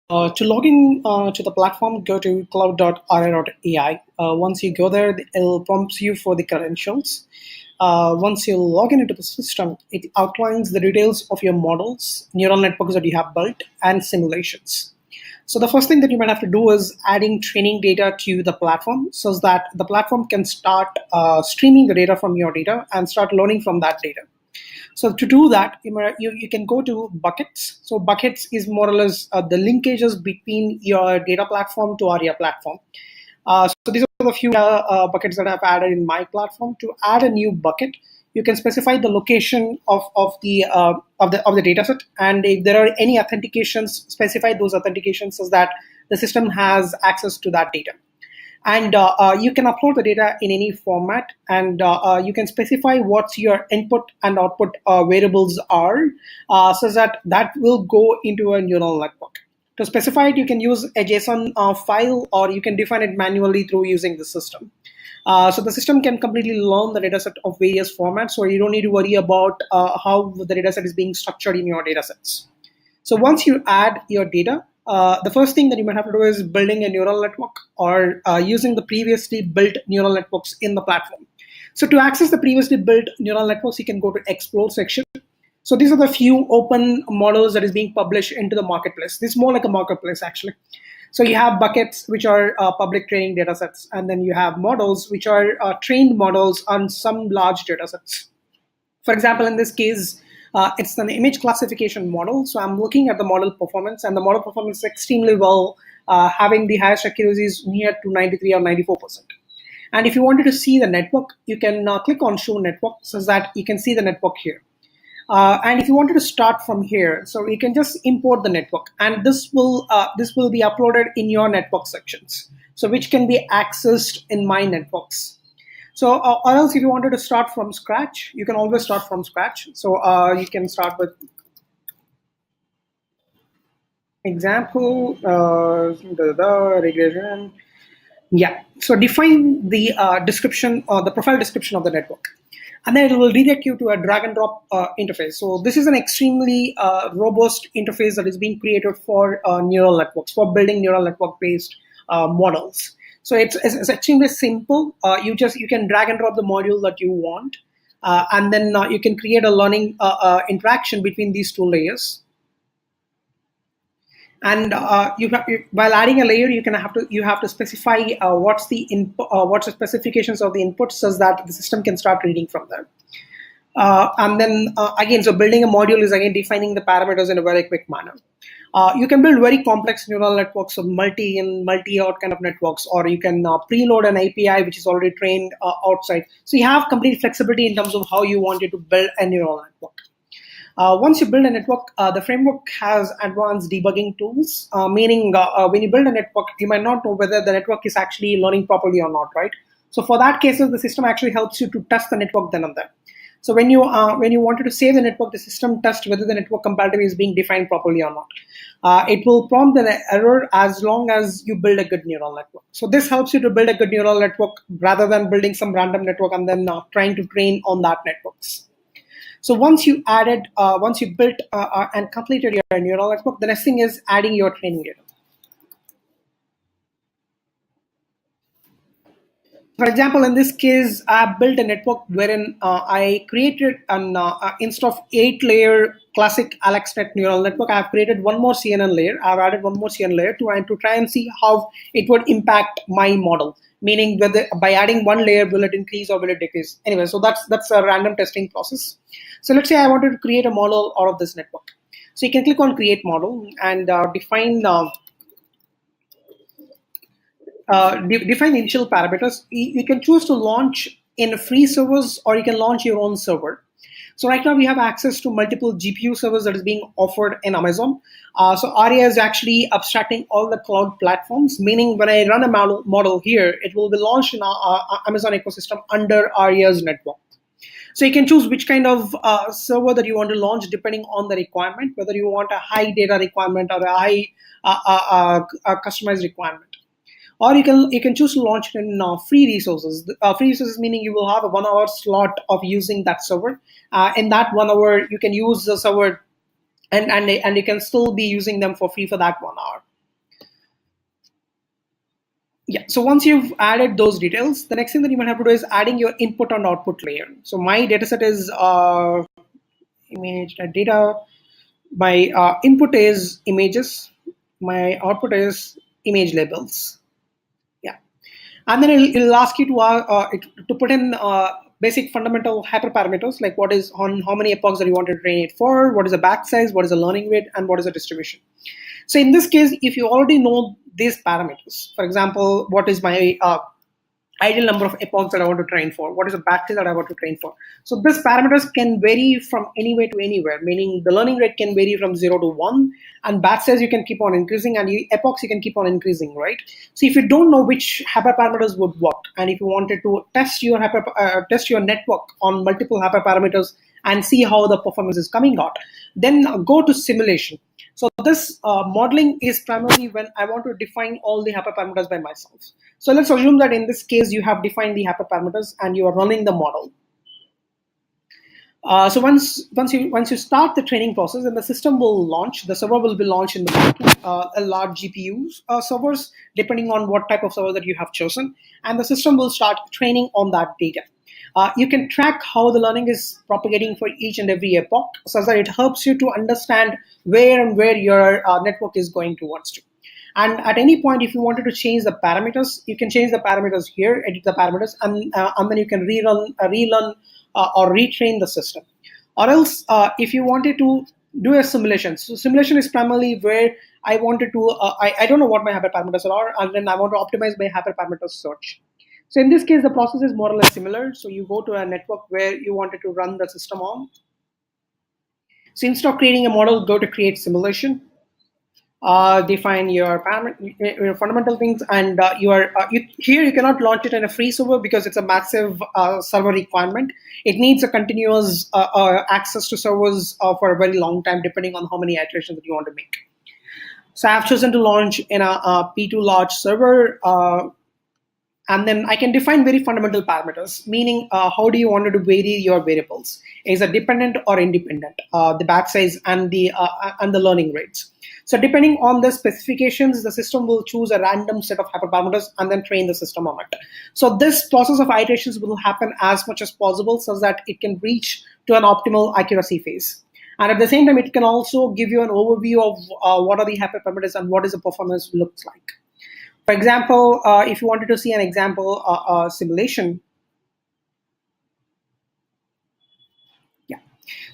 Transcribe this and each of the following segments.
To log in to the platform, go to cloud.arya.ai. Once you go there, it'll prompt you for the credentials. Once you log in into the system, it outlines the details of your models, neural networks that you have built, and simulations. So the first thing that you might have to do is adding training data to the platform so that the platform can start streaming the data from your data and start learning from that data. So to do that, you can go to buckets. So buckets is more or less the linkages between your data platform to Arya platform. So these are the few buckets that I've added in my platform. To add a new bucket, you can specify the location of the data set, and if there are any authentications, specify those authentications so that the system has access to that data. And you can upload the data in any format, and you can specify what your input and output variables are, so that will go into a neural network. To specify it, you can use a JSON file, or you can define it manually through using the system. So the system can completely learn the dataset of various formats, so you don't need to worry about how the dataset is being structured in your datasets. So once you add your data, the first thing that you might have to do is building a neural network, or using the previously built neural networks in the platform. So to access the previously built neural networks, you can go to Explore section. So these are the few open models that is being published into the marketplace. This is more like a marketplace actually. So you have buckets, which are public training data sets, and then you have models, which are trained models on some large data sets. For example, in this case, it's an image classification model. So I'm looking at the model performance, and the model performance is extremely well, having the highest accuracies near to 93 or 94%. And if you wanted to see the network, you can click on Show Network so that you can see the network here. And if you wanted to start from here, so you can just import the network, and this will be uploaded in your network sections, so which can be accessed in my networks. So, or else if you wanted to start from scratch, you can always start from scratch. So you can start with example, the regression. Yeah. So define the description or the profile description of the network, and then it will redirect you to a drag and drop interface. So this is an extremely robust interface that is being created for neural networks, for building neural network based models. So it's extremely simple. You can drag and drop the module that you want, and then you can create a learning interaction between these two layers. And while adding a layer, you have to specify what's the input, what's the specifications of the input, so that the system can start reading from there. And then again, so building a module is again defining the parameters in a very quick manner. You can build very complex neural networks, so multi-out kind of networks, or you can preload an API which is already trained outside. So you have complete flexibility in terms of how you want it to build a neural network. Once you build a network, the framework has advanced debugging tools, meaning when you build a network, you might not know whether the network is actually learning properly or not, right? So for that cases, the system actually helps you to test the network then and there. So when you wanted to save the network, the system tests whether the network comparatively is being defined properly or not. It will prompt an error as long as you build a good neural network. So this helps you to build a good neural network rather than building some random network and then trying to train on that networks. So once you built and completed your neural network, the next thing is adding your training data. For example, in this case, I built a network wherein I created instead of 8-layer classic AlexNet neural network, I have created one more CNN layer. I've added one more CNN layer to try and see how it would impact my model. Meaning, whether by adding one layer, will it increase or will it decrease? Anyway, so that's a random testing process. So let's say I wanted to create a model out of this network. So you can click on Create Model and define define initial parameters. You can choose to launch in free servers, or you can launch your own server. So right now we have access to multiple GPU servers that is being offered in Amazon. So Arya is actually abstracting all the cloud platforms, meaning when I run a model here, it will be launched in our Amazon ecosystem under Arya's network. So you can choose which kind of server that you want to launch depending on the requirement, whether you want a high data requirement or a high customized requirement. Or you can choose to launch it in free resources. Free resources meaning you will have a 1 hour slot of using that server. In that 1 hour, you can use the server, and you can still be using them for free for that 1 hour. Yeah. So once you've added those details, the next thing that you might have to do is adding your input and output layer. So my dataset is image data. My input is images. My output is image labels. Yeah. And then it'll ask you to put in basic fundamental hyperparameters like what is on how many epochs that you want to train it for, what is the batch size, what is the learning rate, and what is the distribution. So in this case, if you already know these parameters, for example, what is my ideal number of epochs that I want to train for, what is the batch that I want to train for. So these parameters can vary from anywhere to anywhere, meaning the learning rate can vary from 0 to 1, and batch size you can keep on increasing, and epochs you can keep on increasing, right? So if you don't know which hyperparameters would work, and if you wanted to test your network on multiple hyperparameters and see how the performance is coming out, then go to simulation. So this modeling is primarily when I want to define all the hyperparameters by myself. So let's assume that in this case you have defined the hyperparameters and you are running the model. So once you start the training process, then the system will launch. The server will be launched in the backend, a large GPU servers, depending on what type of server that you have chosen, and the system will start training on that data. You can track how the learning is propagating for each and every epoch, so that it helps you to understand where your network is going towards to. And at any point, if you wanted to change the parameters, you can change the parameters here, edit the parameters, and then you can relearn or retrain the system. Or else, if you wanted to do a simulation, so simulation is primarily where I wanted to, I don't know what my hyperparameters are, and then I want to optimize my hyperparameter search. So in this case, the process is more or less similar. So you go to a network where you wanted to run the system on. So instead of creating a model, go to create simulation. Define your fundamental things, and here you cannot launch it in a free server because it's a massive server requirement. It needs a continuous access to servers for a very long time, depending on how many iterations that you want to make. So I've chosen to launch in a P2 large server. And then I can define very fundamental parameters, meaning how do you want to vary your variables? Is it dependent or independent? The batch size and the learning rates. So depending on the specifications, the system will choose a random set of hyperparameters and then train the system on it. So this process of iterations will happen as much as possible so that it can reach to an optimal accuracy phase. And at the same time, it can also give you an overview of what are the hyperparameters and what is the performance looks like. For example, if you wanted to see an example simulation, yeah.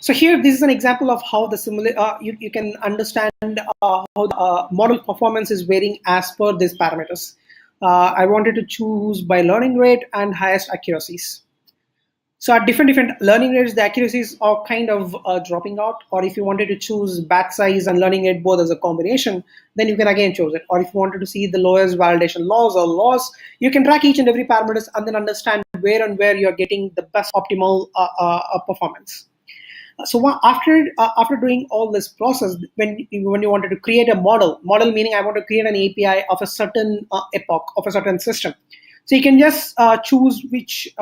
So here, this is an example of how the you can understand how the model performance is varying as per these parameters. I wanted to choose by learning rate and highest accuracies. So at different learning rates, the accuracies are kind of dropping out. Or if you wanted to choose batch size and learning rate both as a combination, then you can again choose it. Or if you wanted to see the lowest validation loss, you can track each and every parameters and then understand where you're getting the best optimal performance. So after doing all this process, when you wanted to create a model meaning I want to create an API of a certain epoch of a certain system. So you can just choose which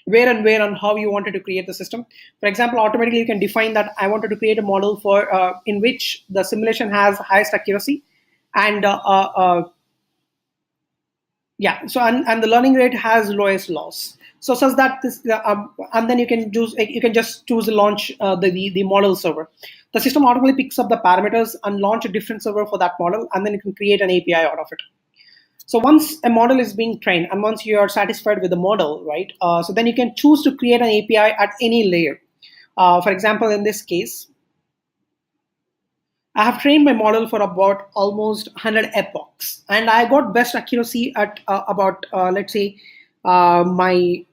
where and how you wanted to create the system. For example, automatically you can define that I wanted to create a model for in which the simulation has highest accuracy and yeah, so and the learning rate has lowest loss. So such that this and then you can just choose to launch the model server. The system automatically picks up the parameters and launch a different server for that model, and then you can create an API out of it. So once a model is being trained and once you are satisfied with the model, right, so then you can choose to create an API at any layer. For example, in this case, I have trained my model for about almost 100 epochs, and I got best accuracy at about, let's say, my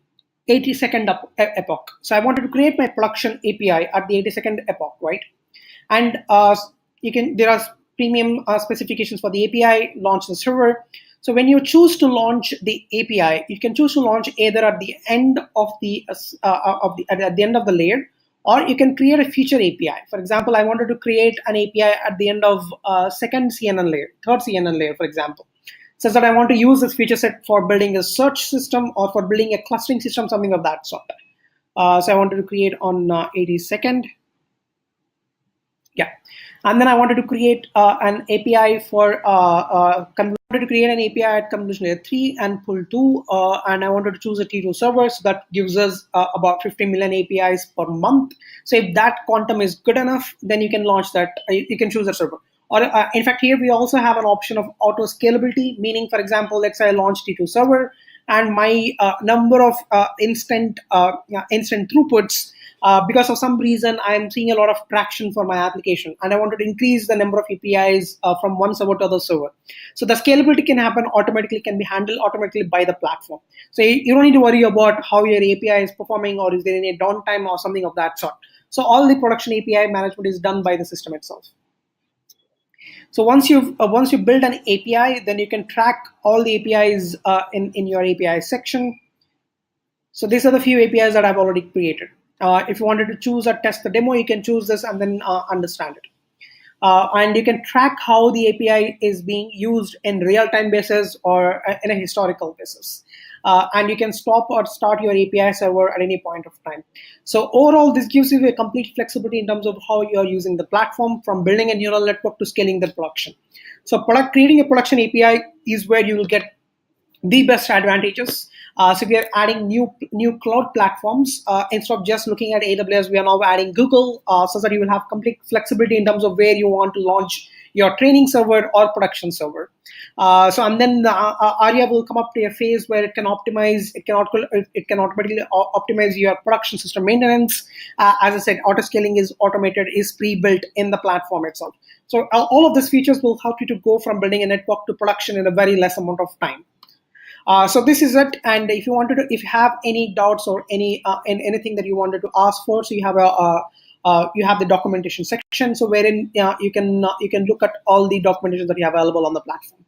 82nd epoch. So I wanted to create my production API at the 82nd epoch, right? And there are premium specifications for the API, launch the server. So when you choose to launch the API, you can choose to launch either at the end of at the end of the layer, or you can create a feature API. For example, I wanted to create an API at the end of second CNN layer, third CNN layer, for example. Says that I want to use this feature set for building a search system or for building a clustering system, something of that sort. So I wanted to create on 82nd. Yeah. And then I wanted to create an API for wanted to create an API at convolution layer 3 and pull 2, and I wanted to choose a T2 server, so that gives us about 50 million APIs per month. So if that quantum is good enough, then you can launch that. You can choose a server. Or in fact, here we also have an option of auto scalability, meaning, for example, let's say I launch T2 server, and my number of instant throughputs, because of some reason I'm seeing a lot of traction for my application, and I wanted to increase the number of APIs from one server to other server. So the scalability can happen automatically, can be handled automatically by the platform. So you don't need to worry about how your API is performing, or is there any downtime or something of that sort. So all the production API management is done by the system itself. So once you build an API, then you can track all the APIs in your API section. So these are the few APIs that I've already created. If you wanted to choose or test the demo, you can choose this and then understand it. And you can track how the API is being used in real-time basis or in a historical basis. And you can stop or start your API server at any point of time. So overall, this gives you a complete flexibility in terms of how you're using the platform, from building a neural network to scaling the production. So creating a production API is where you will get the best advantages. So we are adding new cloud platforms. Instead of just looking at AWS, we are now adding Google, so that you will have complete flexibility in terms of where you want to launch your training server or production server. And then Arya will come up to a phase where it can optimize, it can automatically optimize your production system maintenance. As I said, auto scaling is automated, is pre-built in the platform itself. So all of these features will help you to go from building a network to production in a very less amount of time. So this is it. And if you have any doubts or anything that you wanted to ask for, so you have the documentation section, so wherein you can look at all the documentation that you have available on the platform.